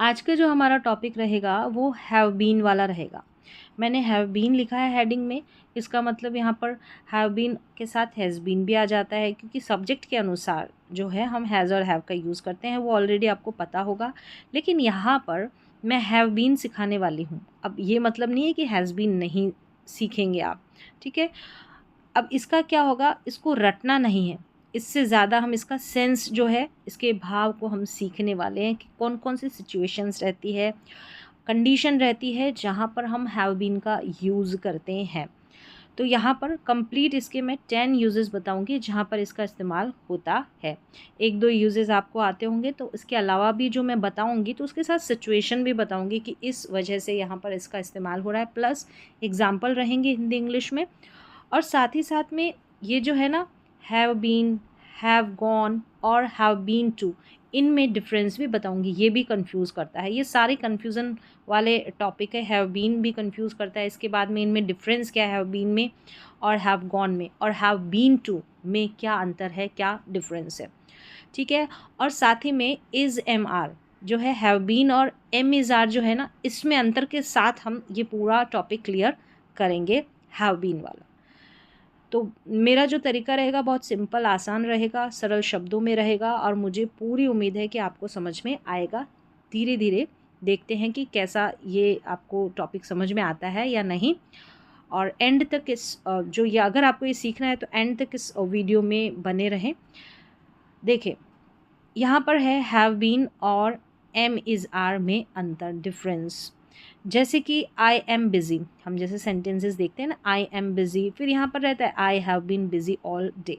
आज का जो हमारा टॉपिक रहेगा वो हैव बीन वाला रहेगा। मैंने हैव बीन लिखा है हेडिंग में। इसका मतलब यहाँ पर हैव बीन के साथ हैज़ बीन भी आ जाता है, क्योंकि सब्जेक्ट के अनुसार जो है हम हैज़ और हैव का यूज़ करते हैं, वो ऑलरेडी आपको पता होगा। लेकिन यहाँ पर मैं हैव बीन सिखाने वाली हूँ। अब ये मतलब नहीं है कि हैज़ बीन नहीं सीखेंगे आप, ठीक है। अब इसका क्या होगा, इसको रटना नहीं है, इससे ज़्यादा हम इसका सेंस जो है, इसके भाव को हम सीखने वाले हैं कि कौन कौन सी सिचुएशंस रहती है, कंडीशन रहती है जहाँ पर हम हैव बीन का यूज़ करते हैं। तो यहाँ पर कंप्लीट इसके मैं 10 यूजेस बताऊंगी जहाँ पर इसका इस्तेमाल होता है। एक दो यूजेस आपको आते होंगे, तो इसके अलावा भी जो मैं बताऊंगी तो उसके साथ सिचुएशन भी बताऊंगी कि इस वजह से यहाँ पर इसका इस्तेमाल हो रहा है, प्लस एग्जाम्पल रहेंगे हिंदी इंग्लिश में। और साथ ही साथ में ये जो है ना, हैव बीन, हैव गॉन और हैव बीन टू, इनमें डिफरेंस भी बताऊंगी। ये भी कंफ्यूज करता है, ये सारे कंफ्यूजन वाले टॉपिक है। हैव बीन भी कंफ्यूज करता है, इसके बाद में इनमें डिफरेंस क्या है हैव बीन में और हैव गॉन में, और हैव बीन टू में क्या अंतर है, क्या डिफरेंस है, ठीक है। और साथ ही में इज़ एम आर जो है, हैव बीन और एम इज़ आर जो है ना, इसमें अंतर के साथ हम ये पूरा टॉपिक क्लियर करेंगे हैव बीन वाला। तो मेरा जो तरीका रहेगा बहुत सिंपल, आसान रहेगा, सरल शब्दों में रहेगा, और मुझे पूरी उम्मीद है कि आपको समझ में आएगा। धीरे धीरे देखते हैं कि कैसा ये आपको टॉपिक समझ में आता है या नहीं। और एंड तक इस जो ये, अगर आपको ये सीखना है तो एंड तक इस वीडियो में बने रहें। देखिए यहाँ पर है हैव बीन और एम इज़ आर में अंतर, डिफरेंस। जैसे कि आई एम बिज़ी, हम जैसे सेंटेंसेस देखते हैं ना, आई एम बिज़ी, फिर यहाँ पर रहता है I have been busy all day.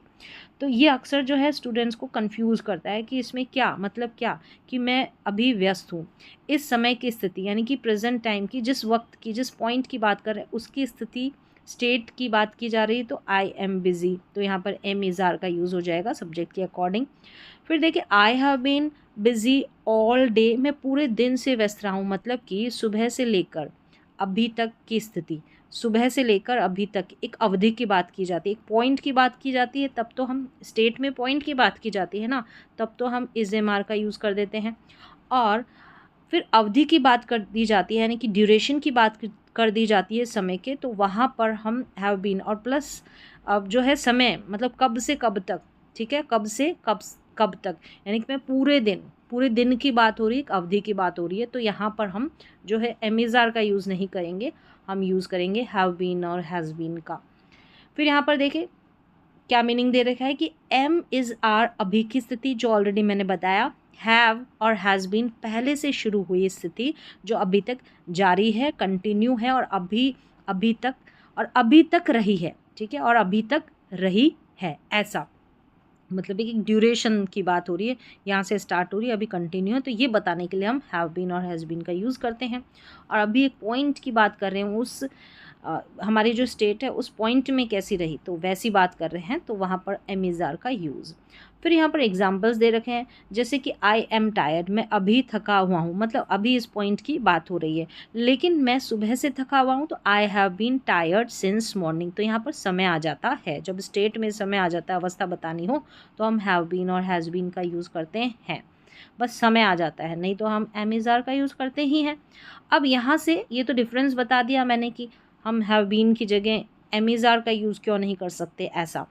तो ये अक्सर जो है स्टूडेंट्स को कंफ्यूज करता है कि इसमें क्या मतलब, क्या कि मैं अभी व्यस्त हूँ। इस समय की स्थिति यानी कि प्रेजेंट टाइम की, जिस वक्त की, जिस पॉइंट की बात कर रहे हैं उसकी स्थिति, स्टेट की बात की जा रही है, तो आई एम बिज़ी, तो यहाँ पर एम इज़ आर का यूज़ हो जाएगा सब्जेक्ट के अकॉर्डिंग। फिर देखिए I have been busy all day, मैं पूरे दिन से व्यस्त रहा हूँ, मतलब कि सुबह से लेकर अभी तक की स्थिति, सुबह से लेकर अभी तक एक अवधि की बात की जाती है, एक पॉइंट की बात की जाती है, तब तो हम स्टेट में पॉइंट की बात की जाती है ना, तब तो हम इज एम आर का यूज़ कर देते हैं। और फिर अवधि की बात कर दी जाती है, यानी कि ड्यूरेशन की बात कर दी जाती है समय के, तो वहाँ पर हम हैव बीन और प्लस अब जो है समय, मतलब कब से कब तक, ठीक है, कब से कब तक, यानी कि मैं पूरे दिन की बात हो रही है, एक अवधि की बात हो रही है, तो यहाँ पर हम जो है एमिज़ार का यूज़ नहीं करेंगे, हम यूज़ करेंगे हैव बीन और हैज़ बीन का। फिर यहाँ पर देखिए क्या मीनिंग दे रखा है कि एम इज़ आर अभी की स्थिति, जो ऑलरेडी मैंने बताया। हैव और हैज़ बीन पहले से शुरू हुई स्थिति जो अभी तक जारी है, कंटिन्यू है, और अभी तक और अभी तक रही है, ठीक है, और अभी तक रही है, ऐसा मतलब एक ड्यूरेशन की बात हो रही है, यहाँ से स्टार्ट हो रही है, अभी कंटिन्यू है, तो ये बताने के लिए हम हैव बीन और हैज़ बीन का यूज़ करते हैं। और अभी एक पॉइंट की बात कर रहे हैं, उस हमारी जो स्टेट है उस पॉइंट में कैसी रही, तो वैसी बात कर रहे हैं, तो वहाँ पर एम इज़ आर का यूज़। फिर यहाँ पर एग्जांपल्स दे रखे हैं, जैसे कि आई एम टायर्ड, मैं अभी थका हुआ हूँ, मतलब अभी इस पॉइंट की बात हो रही है, लेकिन मैं सुबह से थका हुआ हूँ, तो I have been tired since morning, तो यहाँ पर समय आ जाता है, जब स्टेट में समय आ जाता है, अवस्था बतानी हो, तो हम हैव बीन और हैज़ बीन का यूज़ करते हैं, बस समय आ जाता है, नहीं तो हम एम इज़ आर का यूज़ करते ही हैं। अब यहाँ से ये तो डिफरेंस बता दिया मैंने कि हम हैव बीन की जगह एम इज़ आर का यूज़ क्यों नहीं कर सकते, ऐसा।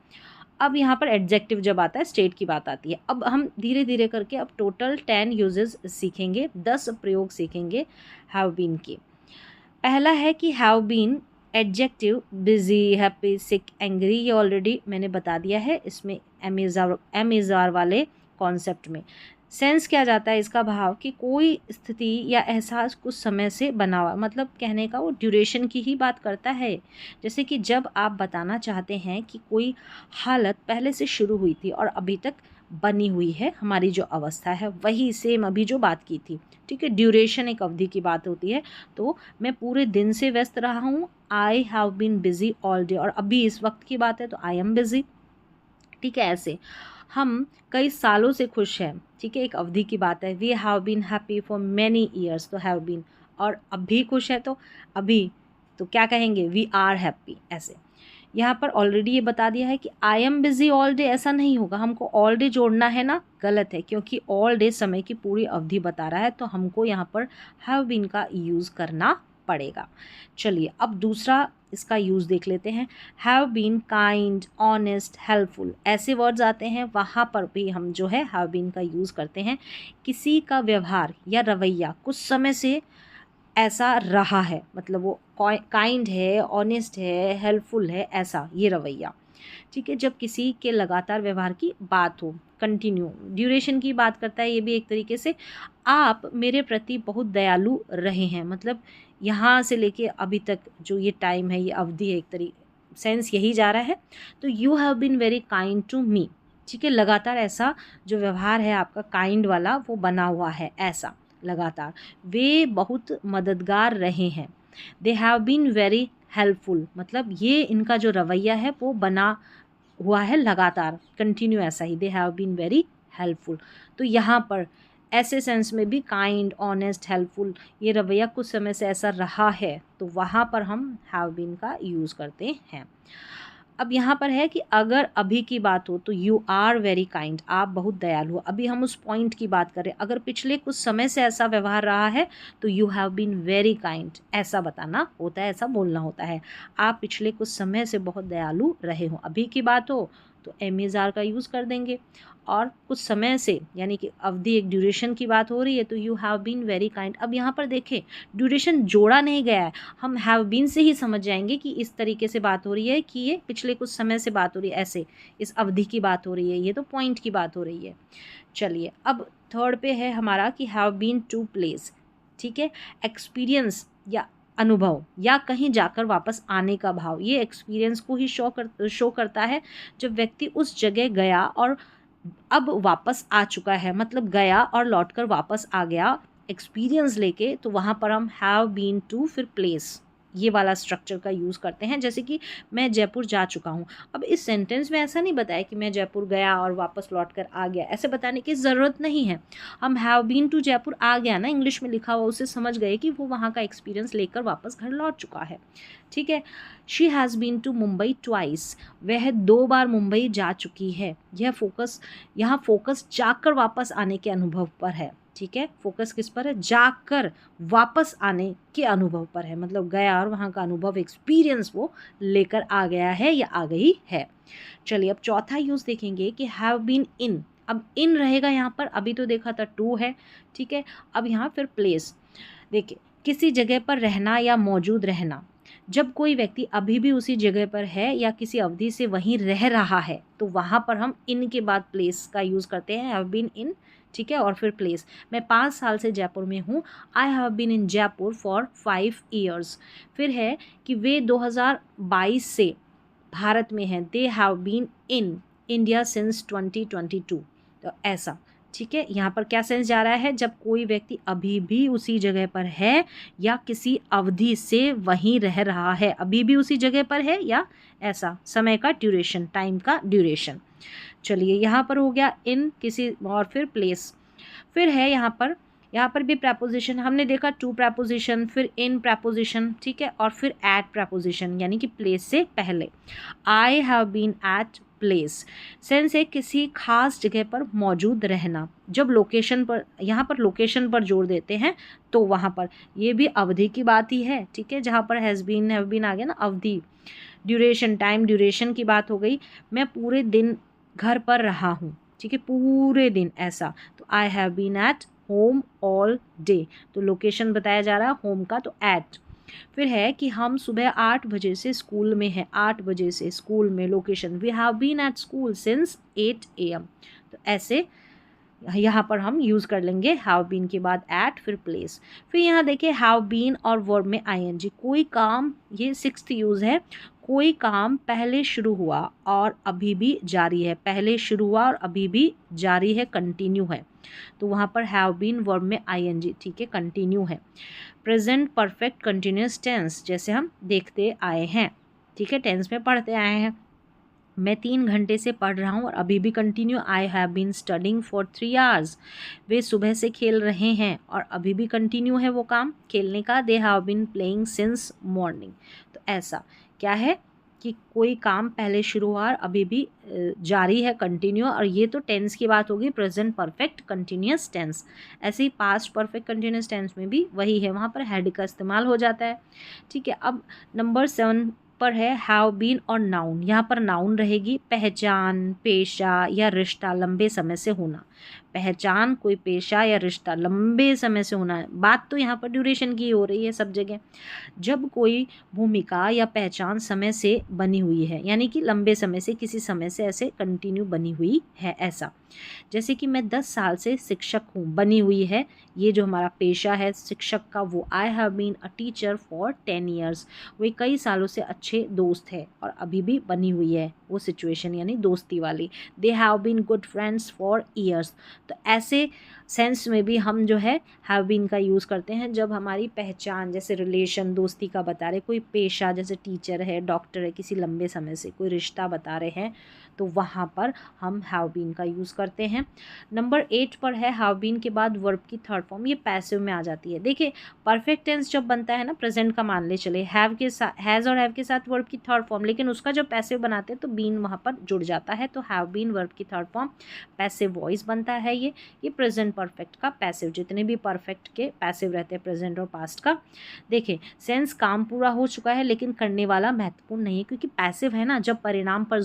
अब यहाँ पर एडजेक्टिव जब आता है, स्टेट की बात आती है। अब हम धीरे धीरे करके अब टोटल 10 यूजेस सीखेंगे, 10 प्रयोग सीखेंगे हैव बीन के। पहला है कि have been adjective, busy, happy, sick, angry, ये ऑलरेडी मैंने बता दिया है इसमें एम इज़ आर वाले कॉन्सेप्ट में। सेंस क्या जाता है इसका भाव कि कोई स्थिति या एहसास कुछ समय से बना हुआ, मतलब कहने का वो ड्यूरेशन की ही बात करता है। जैसे कि जब आप बताना चाहते हैं कि कोई हालत पहले से शुरू हुई थी और अभी तक बनी हुई है, हमारी जो अवस्था है वही सेम अभी जो बात की थी, ठीक है, ड्यूरेशन एक अवधि की बात होती है। तो मैं पूरे दिन से व्यस्त रहा हूँ, I have been busy all day, और अभी इस वक्त की बात है तो आई एम बिजी, ठीक है। ऐसे हम कई सालों से खुश हैं, ठीक है, एक अवधि की बात है। We have been happy for many years, तो हैव बीन, और अभी खुश है तो अभी, तो क्या कहेंगे, वी आर हैप्पी, ऐसे। यहाँ पर ऑलरेडी ये बता दिया है कि I am busy all day, ऐसा नहीं होगा, हमको ऑल डे जोड़ना है ना, गलत है, क्योंकि ऑल डे समय की पूरी अवधि बता रहा है, तो हमको यहाँ पर हैव बीन का यूज़ करना पड़ेगा। चलिए अब दूसरा इसका यूज़ देख लेते हैं। Have been kind, honest, helpful, ऐसे वर्ड्स आते हैं, वहाँ पर भी हम जो है हैव बीन का यूज़ करते हैं। किसी का व्यवहार या रवैया कुछ समय से ऐसा रहा है, मतलब वो काइंड है, ऑनेस्ट है, हेल्पफुल है, ऐसा ये रवैया, ठीक है। जब किसी के लगातार व्यवहार की बात हो, कंटिन्यू, ड्यूरेशन की बात करता है ये भी एक तरीके से, आप मेरे प्रति बहुत दयालु रहे हैं, मतलब यहाँ से लेके अभी तक जो ये टाइम है, ये अवधि है, एक तरीके सेंस यही जा रहा है। तो you have been very kind to me, ठीक है, लगातार ऐसा जो व्यवहार है आपका काइंड वाला वो बना हुआ है, ऐसा लगातार। वे बहुत मददगार रहे हैं, they have been very helpful, मतलब ये इनका जो रवैया है वो बना हुआ है लगातार, कंटिन्यू ऐसा ही, they have been very helpful. तो यहाँ पर ऐसे सेंस में भी काइंड, ऑनेस्ट, हेल्पफुल, ये रवैया कुछ समय से ऐसा रहा है, तो वहाँ पर हम हैव बीन का यूज़ करते हैं। अब यहाँ पर है कि अगर अभी की बात हो तो यू आर वेरी काइंड, आप बहुत दयालु हो, अभी हम उस पॉइंट की बात करें। अगर पिछले कुछ समय से ऐसा व्यवहार रहा है तो you have been very kind, ऐसा बताना होता है, ऐसा बोलना होता है, आप पिछले कुछ समय से बहुत दयालु रहे हो। अभी की बात हो तो एम-इज़-आर का यूज़ कर देंगे, और कुछ समय से यानी कि अवधि, एक ड्यूरेशन की बात हो रही है तो you have been very kind. अब यहाँ पर देखें ड्यूरेशन जोड़ा नहीं गया है, हम हैव बीन से ही समझ जाएंगे कि इस तरीके से बात हो रही है, कि ये पिछले कुछ समय से बात हो रही है, ऐसे इस अवधि की बात हो रही है, ये तो पॉइंट की बात हो रही है। चलिए अब थर्ड पे है हमारा कि हैव बीन टू प्लेस, ठीक है, एक्सपीरियंस या अनुभव या कहीं जाकर वापस आने का भाव, ये एक्सपीरियंस को ही शो करता है। जब व्यक्ति उस जगह गया और अब वापस आ चुका है, मतलब गया और लौटकर वापस आ गया एक्सपीरियंस लेके, तो वहाँ पर हम हैव बीन टू फिर प्लेस, ये वाला स्ट्रक्चर का यूज़ करते हैं। जैसे कि मैं जयपुर जा चुका हूँ, अब इस सेंटेंस में ऐसा नहीं बताया कि मैं जयपुर गया और वापस लौट कर आ गया, ऐसे बताने की ज़रूरत नहीं है। हम हैव बीन टू जयपुर आ गया ना, इंग्लिश में लिखा हुआ, उसे समझ गए कि वो वहाँ का एक्सपीरियंस लेकर वापस घर लौट चुका है, ठीक है। She has been to Mumbai twice, वह 2 बार मुंबई जा चुकी है। यहाँ फोकस जाकर वापस आने के अनुभव पर है, ठीक है, फोकस किस पर है, जाकर वापस आने के अनुभव पर है, मतलब गया और वहाँ का अनुभव, एक्सपीरियंस वो लेकर आ गया है या आ गई है। चलिए अब चौथा यूज़ देखेंगे कि हैव बीन इन। अब इन रहेगा यहाँ पर, अभी तो देखा था टू है, ठीक है, अब यहाँ फिर प्लेस। देखिए किसी जगह पर रहना या मौजूद रहना, जब कोई व्यक्ति अभी भी उसी जगह पर है या किसी अवधि से वहीं रह रहा है तो वहाँ पर हम इन के बाद प्लेस का यूज़ करते हैं, हैव बीन इन, ठीक है, और फिर प्लेस। मैं 5 साल से जयपुर में हूँ, I have been in Jaipur for 5 years. फिर है कि वे 2022 से भारत में हैं, they have been in India since 2022, तो ऐसा, ठीक है। यहाँ पर क्या सेंस जा रहा है, जब कोई व्यक्ति अभी भी उसी जगह पर है या किसी अवधि से वहीं रह रहा है, अभी भी उसी जगह पर है या ऐसा, समय का ड्यूरेशन, टाइम का ड्यूरेशन। चलिए यहाँ पर हो गया इन किसी, और फिर प्लेस। फिर है यहाँ पर भी प्रैपोजिशन हमने देखा, टू प्रैपोजिशन, फिर इन प्रैपोजिशन, ठीक है, और फिर एट प्रैपोजिशन, यानी कि प्लेस से पहले। I have been at place, sense है किसी खास जगह पर मौजूद रहना। जब लोकेशन पर, यहाँ पर लोकेशन पर जोर देते हैं तो वहाँ पर ये भी अवधि की बात ही है, ठीक है, जहाँ पर हैज़ बीन, हैव बीन आ गया ना, अवधि, ड्यूरेशन, टाइम ड्यूरेशन की बात हो गई। मैं पूरे दिन घर पर रहा हूँ, ठीक है, पूरे दिन, ऐसा, तो I have been at home all day, तो लोकेशन बताया जा रहा है होम का, तो एट। फिर है कि हम सुबह 8 बजे से स्कूल में हैं, 8 बजे से स्कूल में, location, we have been at school since 8 AM, तो ऐसे यहाँ पर हम यूज़ कर लेंगे हैव बीन के बाद एट, फिर प्लेस। फिर यहाँ देखिए हैव बीन और वर्ब में ING, कोई काम, ये 6th यूज़ है, कोई काम पहले शुरू हुआ और अभी भी जारी है, पहले शुरू हुआ और अभी भी जारी है, कंटिन्यू है, तो वहाँ पर हैव बीन वर्ब में ING, ठीक है, कंटिन्यू है। प्रेजेंट परफेक्ट कंटिन्यूस टेंस, जैसे हम देखते आए हैं, ठीक है, टेंस में पढ़ते आए हैं। मैं 3 घंटे से पढ़ रहा हूँ और अभी भी continue, I have been studying for 3 hours, वे सुबह से खेल रहे हैं और अभी भी कंटिन्यू है वो काम खेलने का, they have been playing since morning, तो ऐसा क्या है कि कोई काम पहले शुरू हुआ और अभी भी जारी है, कंटिन्यू। और ये तो टेंस की बात होगी, प्रेजेंट परफेक्ट कंटिन्यूस टेंस। ऐसे ही पास्ट परफेक्ट कंटिन्यूस टेंस में भी वही है, वहाँ पर हैड का इस्तेमाल हो जाता है। ठीक है, अब नंबर 7 पर है हैव बीन और नाउन। यहाँ पर नाउन रहेगी पहचान, पेशा या रिश्ता लंबे समय से होना। पहचान, कोई पेशा या रिश्ता लंबे समय से होना है। बात तो यहाँ पर ड्यूरेशन की हो रही है सब जगह। जब कोई भूमिका या पहचान समय से बनी हुई है, यानी कि लंबे समय से, किसी समय से ऐसे कंटिन्यू बनी हुई है, ऐसा। जैसे कि मैं 10 साल से शिक्षक हूँ, बनी हुई है, ये जो हमारा पेशा है शिक्षक का, वो I have been a teacher for 10 years. वे कई सालों से अच्छे दोस्त है और अभी भी बनी हुई है वो सिचुएशन, यानी दोस्ती वाली। They have been good friends for years. तो ऐसे सेंस में भी हम जो है हैव बीन का यूज़ करते हैं जब हमारी पहचान, जैसे रिलेशन दोस्ती का बता रहे, कोई पेशा जैसे टीचर है, डॉक्टर है, किसी लंबे समय से कोई रिश्ता बता रहे हैं, तो वहाँ पर हम हैव बीन का यूज़ करते हैं। नंबर 8 पर है हैव बीन के बाद वर्ब की थर्ड फॉर्म, ये पैसिव में आ जाती है। देखिए परफेक्ट टेंस जब बनता है ना, प्रेजेंट का मान ले चले, हैव के साथ, हैज़ और हैव के साथ वर्ब की थर्ड फॉर्म, लेकिन उसका जब पैसिव बनाते हैं तो बीन वहाँ पर जुड़ जाता है, तो हैव बीन वर्ब की थर्ड फॉर्म, पैसिव वॉइस बनता है। ये प्रेजेंट परफेक्ट का पैसिव, जितने भी परफेक्ट के पैसिव रहते हैं प्रेजेंट और पास्ट का। देखिए सेंस काम पूरा हो चुका है लेकिन करने वाला महत्वपूर्ण नहीं है, क्योंकि पैसिव है ना, जब परिणाम पर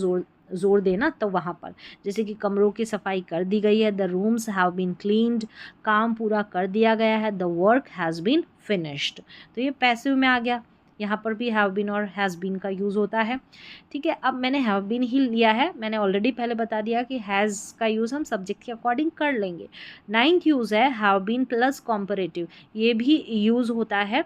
जोर देना तो वहाँ पर, जैसे कि कमरों की सफाई कर दी गई है, the rooms have been cleaned, काम पूरा कर दिया गया है, the work has been finished. तो ये पैसिव में आ गया। यहाँ पर भी हैव बीन और हैज़ बीन का यूज़ होता है। ठीक है, अब मैंने हैव बीन ही लिया है, मैंने ऑलरेडी पहले बता दिया कि हैज़ का यूज़ हम सब्जेक्ट के अकॉर्डिंग कर लेंगे। 9th यूज़ है हैव बीन प्लस कॉम्परेटिव, ये भी यूज़ होता है।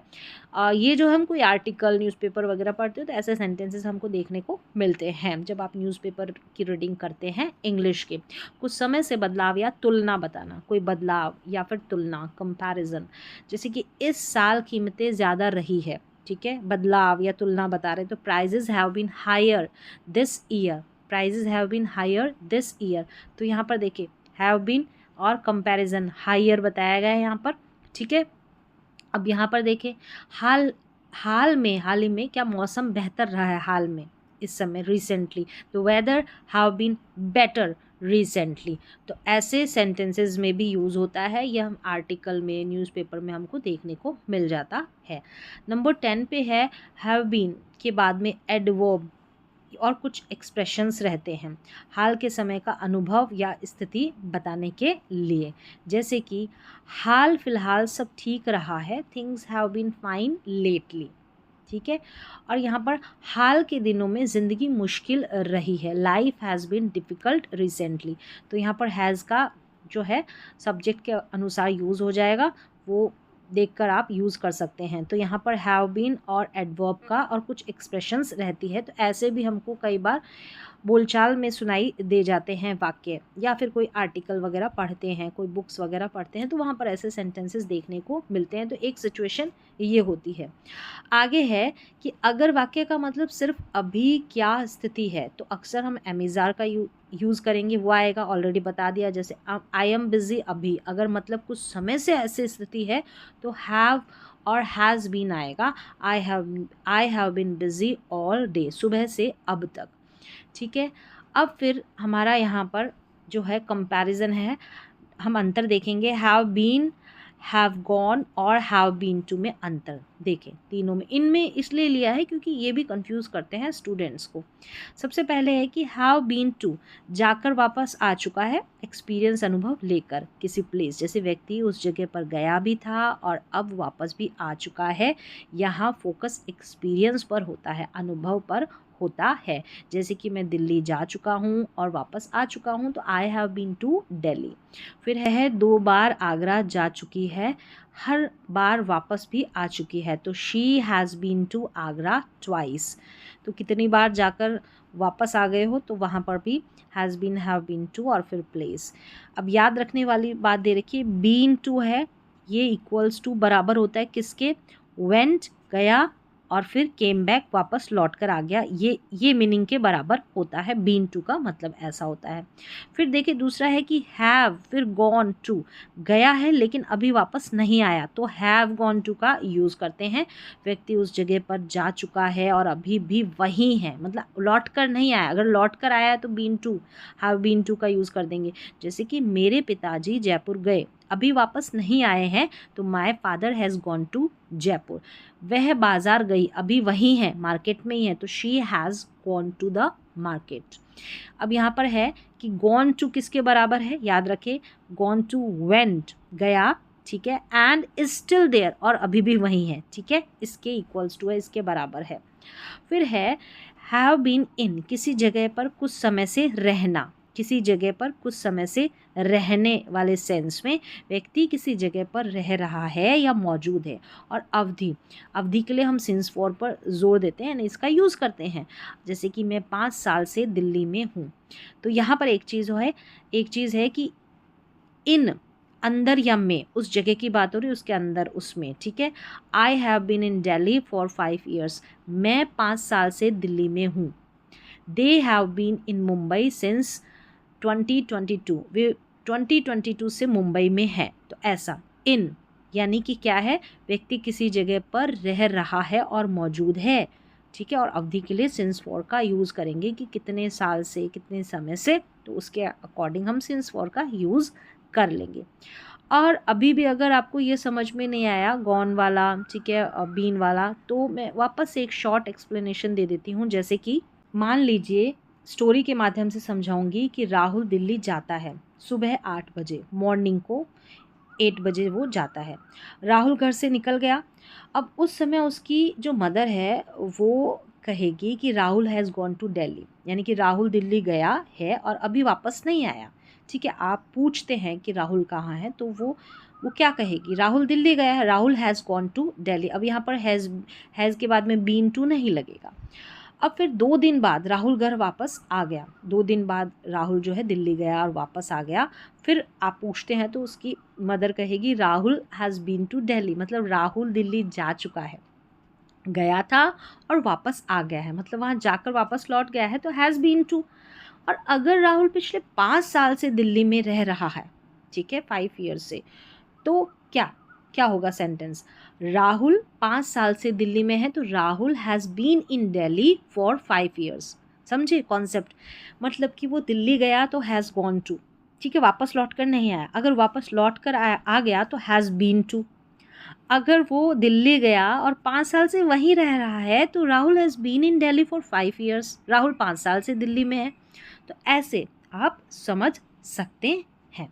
ये जो हम कोई आर्टिकल न्यूज़पेपर वगैरह पढ़ते हो तो ऐसे सेंटेंसेस हमको देखने को मिलते हैं जब आप न्यूज़पेपर की रीडिंग करते हैं इंग्लिश के। कुछ समय से बदलाव या तुलना बताना, कोई बदलाव या फिर तुलना, कंपैरिजन, जैसे कि इस साल कीमतें ज़्यादा रही है। ठीक है, बदलाव या तुलना बता रहे हैं, तो prices have been higher this year, prices have been higher this year. तो यहाँ पर देखिए हैव बीन और कंपैरिजन, हायर बताया गया है यहाँ पर। ठीक है, अब यहाँ पर देखें हाल ही में क्या मौसम बेहतर रहा है हाल में, इस समय, रिसेंटली। तो weather have been better recently. तो ऐसे सेंटेंसेस में भी यूज़ होता है, यह हम आर्टिकल में, न्यूज़पेपर में हमको देखने को मिल जाता है। नंबर 10 पे है हैव बीन के बाद में एडवर्ब और कुछ एक्सप्रेशंस रहते हैं हाल के समय का अनुभव या स्थिति बताने के लिए, जैसे कि हाल फिलहाल सब ठीक रहा है, things have been fine lately. ठीक है, और यहाँ पर हाल के दिनों में ज़िंदगी मुश्किल रही है, life has been difficult recently. तो यहाँ पर हैज़ का जो है सब्जेक्ट के अनुसार यूज़ हो जाएगा, वो देखकर आप यूज़ कर सकते हैं। तो यहाँ पर हैव बीन और एडवर्ब का और कुछ एक्सप्रेशंस रहती है, तो ऐसे भी हमको कई बार बोलचाल में सुनाई दे जाते हैं वाक्य, या फिर कोई आर्टिकल वगैरह पढ़ते हैं, कोई बुक्स वगैरह पढ़ते हैं, तो वहाँ पर ऐसे सेंटेंसेस देखने को मिलते हैं। तो एक सिचुएशन ये होती है। आगे है कि अगर वाक्य का मतलब सिर्फ अभी क्या स्थिति है, तो अक्सर हम एमिज़ार का यूज़ करेंगे, वो आएगा, ऑलरेडी बता दिया। जैसे आई एम बिज़ी अभी, अगर मतलब कुछ समय से ऐसी स्थिति है तो हैव और हैज़ बीन आएगा। I have been busy all day, सुबह से अब तक। ठीक है, अब फिर हमारा यहाँ पर जो है कंपैरिजन है, हम अंतर देखेंगे। हैव बीन, हैव गॉन और हैव बीन टू में अंतर देखें तीनों में। इनमें इसलिए लिया है क्योंकि ये भी कंफ्यूज करते हैं स्टूडेंट्स को। सबसे पहले है कि हैव बीन टू, जाकर वापस आ चुका है, एक्सपीरियंस अनुभव लेकर किसी प्लेस, जैसे व्यक्ति उस जगह पर गया भी था और अब वापस भी आ चुका है। यहाँ फोकस एक्सपीरियंस पर होता है, अनुभव पर होता है। जैसे कि मैं दिल्ली जा चुका हूँ और वापस आ चुका हूँ, तो I have been to Delhi. फिर है 2 बार आगरा जा चुकी है, हर बार वापस भी आ चुकी है, तो she has been to Agra twice. तो कितनी बार जाकर वापस आ गए हो, तो वहाँ पर भी has been, have been to और फिर प्लेस। अब याद रखने वाली बात दे रखिए, बीन टू है, ये इक्वल्स टू बराबर होता है किसके, वेंट गया और फिर केम बैक, वापस लौट कर आ गया, ये मीनिंग के बराबर होता है। बीन टू का मतलब ऐसा होता है। फिर देखिए दूसरा है कि हैव, फिर गॉन टू, गया है लेकिन अभी वापस नहीं आया, तो हैव गॉन टू का यूज़ करते हैं। व्यक्ति उस जगह पर जा चुका है और अभी भी वहीं है, मतलब लौट कर नहीं आया। अगर लौट कर आया है तो been to, have been to का यूज़ कर देंगे। जैसे कि मेरे पिताजी जयपुर गए, अभी वापस नहीं आए हैं, तो my father has gone to Jaipur. वह बाजार गई, अभी वहीं है, मार्केट में ही है, तो she has gone to the market. अब यहाँ पर है कि गॉन टू किसके बराबर है, याद रखें, गॉन टू वेंट, गया, ठीक है, एंड इज स्टिल देयर, और अभी भी वहीं है, ठीक है, इसके इक्वल्स टू है, इसके बराबर है। फिर है हैव बीन इन, किसी जगह पर कुछ समय से रहना, किसी जगह पर कुछ समय से रहने वाले सेंस में व्यक्ति किसी जगह पर रह रहा है या मौजूद है। और अवधि, अवधि के लिए हम सिंस फॉर पर जोर देते हैं, इसका यूज़ करते हैं। जैसे कि मैं 5 साल से दिल्ली में हूँ, तो यहाँ पर एक चीज़ है कि इन, अंदर या में, उस जगह की बात हो रही है, उसके अंदर, उसमें, ठीक है। I have been in Delhi for 5 years, मैं 5 साल से दिल्ली में हूँ। They have been in Mumbai since 2022, वे 2022 से मुंबई में है। तो ऐसा इन यानी कि क्या है, व्यक्ति किसी जगह पर रह रहा है और मौजूद है, ठीक है। और अवधि के लिए सिंस फॉर का यूज़ करेंगे कि कितने साल से, कितने समय से, तो उसके अकॉर्डिंग हम सिंस फॉर का यूज़ कर लेंगे। और अभी भी अगर आपको ये समझ में नहीं आया गॉन वाला, ठीक है, बीन वाला, तो मैं वापस से एक शॉर्ट एक्सप्लेनेशन दे देती हूँ। जैसे कि मान लीजिए, स्टोरी के माध्यम से समझाऊंगी कि राहुल दिल्ली जाता है सुबह 8 बजे, मॉर्निंग को 8 बजे वो जाता है। राहुल घर से निकल गया। अब उस समय उसकी जो मदर है वो कहेगी कि Rahul has gone to Delhi, यानी कि राहुल दिल्ली गया है और अभी वापस नहीं आया, ठीक है। आप पूछते हैं कि राहुल कहाँ है, तो वो क्या कहेगी, राहुल दिल्ली गया है, Rahul has gone to Delhi. अब यहाँ पर हैज़ के बाद में बीन टू नहीं लगेगा। अब फिर 2 दिन बाद राहुल घर वापस आ गया, 2 दिन बाद राहुल जो है दिल्ली गया और वापस आ गया। फिर आप पूछते हैं तो उसकी मदर कहेगी Rahul has been to Delhi, मतलब राहुल दिल्ली जा चुका है, गया था और वापस आ गया है, मतलब वहाँ जाकर वापस लौट गया है, तो हैज़ बीन टू। और अगर राहुल पिछले 5 साल से दिल्ली में रह रहा है, ठीक है, 5 years से, तो क्या होगा सेंटेंस, राहुल 5 साल से दिल्ली में है, तो Rahul has been in Delhi for 5 years। समझे कॉन्सेप्ट, मतलब कि वो दिल्ली गया तो हैज़ गॉन टू, ठीक है, वापस लौट कर नहीं आया। अगर वापस लौट कर आ गया तो हैज़ बीन टू। अगर वो दिल्ली गया और 5 साल से वहीं रह रहा है, तो Rahul has been in Delhi for 5 years, Rahul 5 साल से दिल्ली में है। तो ऐसे आप समझ सकते हैं।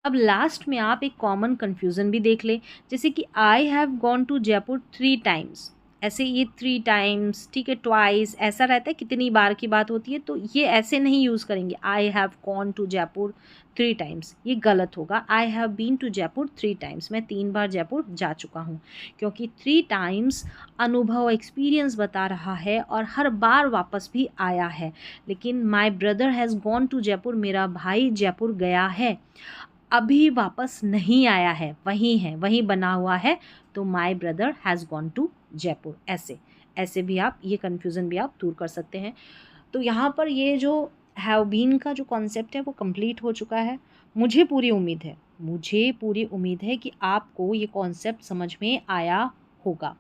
अब लास्ट में आप एक कॉमन कन्फ्यूज़न भी देख लें, जैसे कि I have gone to Jaipur 3 times, ऐसे ये 3 times, ठीक है, ट्वाइस, ऐसा रहता है, कितनी बार की बात होती है, तो ये ऐसे नहीं यूज़ करेंगे I have gone to Jaipur 3 times, ये गलत होगा। I have been to Jaipur 3 times, मैं 3 बार जयपुर जा चुका हूँ, क्योंकि 3 times अनुभव, एक्सपीरियंस बता रहा है और हर बार वापस भी आया है। लेकिन my brother has gone to Jaipur, मेरा भाई जयपुर गया है, अभी वापस नहीं आया है, वहीं बना हुआ है, तो my brother has gone to Jaipur. ऐसे भी आप ये कन्फ्यूज़न भी आप दूर कर सकते हैं। तो यहाँ पर ये जो हैव बीन का जो कॉन्सेप्ट है वो कंप्लीट हो चुका है। मुझे पूरी उम्मीद है कि आपको ये कॉन्सेप्ट समझ में आया होगा।